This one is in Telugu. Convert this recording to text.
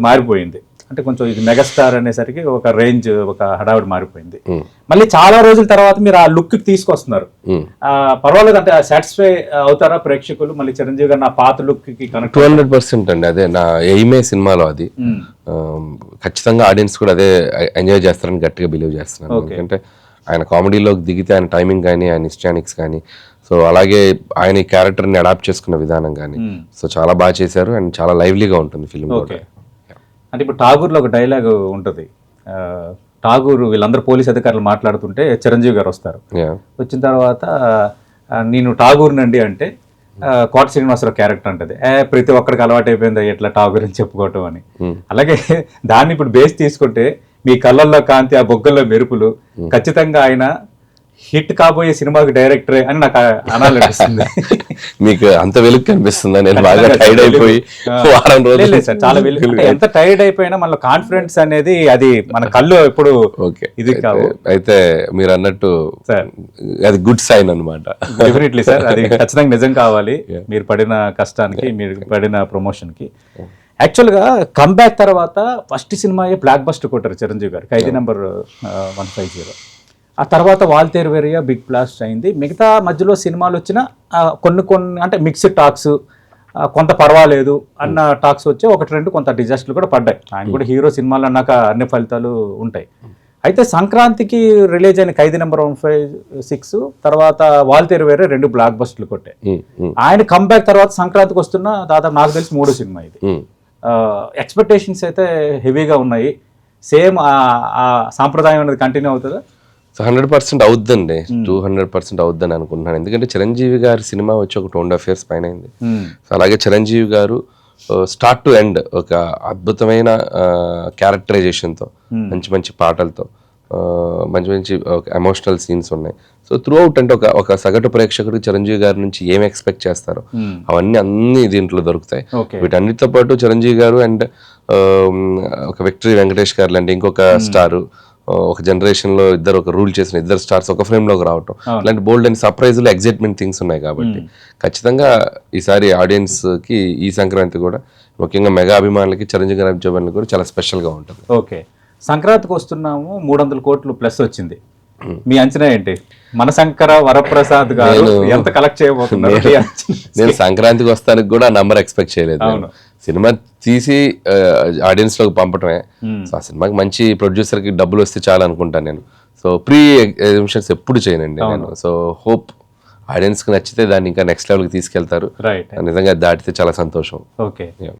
మారిపోయింది. అంటే కొంచెం ఇది మెగాస్టార్ అనేసరికి ఒక రేంజ్, ఒక హడావుడి మారిపోయింది. మళ్ళీ చాలా రోజుల తర్వాత మీరు ఆ లుక్ తీసుకొస్తున్నారు. పర్వాలేదు అంటే సాటిస్ఫై అవుతారా ప్రేక్షకులు? మళ్ళీ చిరంజీవి గారు నా పాత లుక్ కి కనెక్ట్ 200% అండి. అదే నా ఎయిమే సినిమాలో అది. ఖచ్చితంగా ఆడియన్స్ కూడా అదే ఎంజాయ్ చేస్తారని గట్టిగా బిలీవ్ చేస్తున్నాను. ఎందుకంటే ఆయన కామెడీలోకి దిగితే ఆయన టైమింగ్ కానీ, ఆయన హిస్టానిక్స్ కానీ, సో అలాగే ఆయన ఈ క్యారెక్టర్ని అడాప్ట్ చేసుకున్న విధానం కానీ, సో చాలా బాగా చేశారు అండ్ చాలా లైవ్లీగా ఉంటుంది ఫిల్మ్. అంటే ఇప్పుడు ఠాగూర్లో ఒక డైలాగ్ ఉంటుంది. ఠాగూర్ వీళ్ళందరూ పోలీస్ అధికారులు మాట్లాడుతుంటే చిరంజీవి గారు వస్తారు. వచ్చిన తర్వాత నేను ఠాగూర్నండి అంటే కోట శ్రీనివాసరావు క్యారెక్టర్ అంటది, ప్రతి ఒక్కడికి అలవాటు అయిపోయింది ఎట్లా ఠాగూర్ అని చెప్పుకోవటం అని. అలాగే దాన్ని ఇప్పుడు బేస్ తీసుకుంటే మీ కళ్ళల్లో కాంతి, ఆ బొగ్గల్లో మెరుపులు, ఖచ్చితంగా ఆయన హిట్ కాబోయే సినిమాకి డైరెక్టరే అని నాకు అనాలనిపిస్తుంది. మీకు అంత వెలుగు కనిపిస్తుందా? నేను బాగా టైర్డ్ అయిపోయి వారం రోజులు చాలా వెలుగు. ఎంత టైర్డ్ అయిపోయినా మన కాన్ఫిడెన్స్ అనేది అది మన కళ్ళు ఎప్పుడు ఇది కావు. అయితే మీరు అన్నట్టు అది గుడ్ సైన్ అన్నమాట. డెఫినెట్లీ సార్, అది ఖచ్చితంగా నిజం కావాలి. మీరు పడిన కష్టానికి, మీరు పడిన ప్రమోషన్ కి. యాక్చువల్గా కంబ్యాక్ తర్వాత ఫస్ట్ సినిమాయే బ్లాక్ బస్టర్ కొట్టారు చిరంజీవి గారు, ఖైదీ నెంబర్ 150. ఆ తర్వాత వాల్తేరు వేరియా బిగ్ బ్లాస్ట్ అయింది. మిగతా మధ్యలో సినిమాలు వచ్చిన కొన్ని అంటే మిక్స్డ్ టాక్స్, కొంత పర్వాలేదు అన్న టాక్స్ వచ్చి ఒకటి రెండు కొంత డిజాస్టర్లు కూడా పడ్డాయి. ఆయన కూడా హీరో సినిమాలు అన్నాక అన్ని ఫలితాలు ఉంటాయి. అయితే సంక్రాంతికి రిలీజ్ అయిన ఖైదీ నెంబర్ 156 తర్వాత వాల్తేరు వేరే 2 బ్లాక్ బస్టర్లు కొట్టాయి. ఆయన కంబ్యాక్ తర్వాత సంక్రాంతికి వస్తున్న దాదాపు నాకు తెలిసి 3వ సినిమా ఇది. ఎక్స్పెక్టేషన్స్ అయితే హెవీగా ఉన్నాయి. సేమ్ ఆ సాంప్రదాయం అనేది కంటిన్యూ అవుతుందా? 100% అవుద్దండి. 200% అవుద్దని అనుకుంటున్నాను. ఎందుకంటే చిరంజీవి గారి సినిమా వచ్చి ఒక 2.5 years పైన అయింది. సో అలాగే చిరంజీవి గారు స్టార్ట్ టు ఎండ్ ఒక అద్భుతమైన క్యారెక్టరైజేషన్తో, మంచి మంచి పాటలతో, మంచి మంచి ఎమోషనల్ సీన్స్ ఉన్నాయి. సో త్రూ అవుట్ అంటే ఒక సగటు ప్రేక్షకుడికి చిరంజీవి గారి నుంచి ఏం ఎక్స్పెక్ట్ చేస్తారో అన్ని దీంట్లో దొరుకుతాయి. వీటన్నిటితో పాటు చిరంజీవి గారు అండ్ ఒక విక్టరీ వెంకటేష్ గారు లాంటి ఇంకొక స్టారు, ఒక జనరేషన్ లో ఒక రూల్ చేసిన ఇద్దరు స్టార్స్ ఒక ఫ్రేమ్ లోకి రావటం, ఇలాంటి బోల్డ్ అండ్ సర్ప్రైజులు, ఎగ్జైట్మెంట్ థింగ్స్ ఉన్నాయి. కాబట్టి ఖచ్చితంగా ఈసారి ఆడియన్స్ కి ఈ సంక్రాంతి కూడా, ముఖ్యంగా మెగా అభిమానులకి, చిరంజీవి గారి అభిమానులకి కూడా చాలా స్పెషల్ గా ఉంటుంది. ఓకే, సంక్రాంతికి వస్తున్నాము, 300 కోట్లు ప్లస్ వచ్చింది. మీ అంచనా ఏంటి? మనశంకర వరప్రసాద్ గారు ఎంత కలెక్ట్ చేయబోతున్నారు? నేను సంక్రాంతికి వస్తానికి కూడా నంబర్ ఎక్స్పెక్ట్ చేయలేదు. సినిమా తీసి ఆడియన్స్ లోకి పంపటమే. సో ఆ సినిమాకి మంచి ప్రొడ్యూసర్ కి డబ్బులు వస్తే చాలా అనుకుంటాను నేను. సో ప్రీ ఎగ్జిబిషన్స్ ఎప్పుడు చేయనండి నేను. సో హోప్ ఆడియన్స్ కి నచ్చితే దాన్ని ఇంకా నెక్స్ట్ లెవెల్ కి తీసుకెళ్తారు. నిజంగా దాటితే చాలా సంతోషం. ఓకే.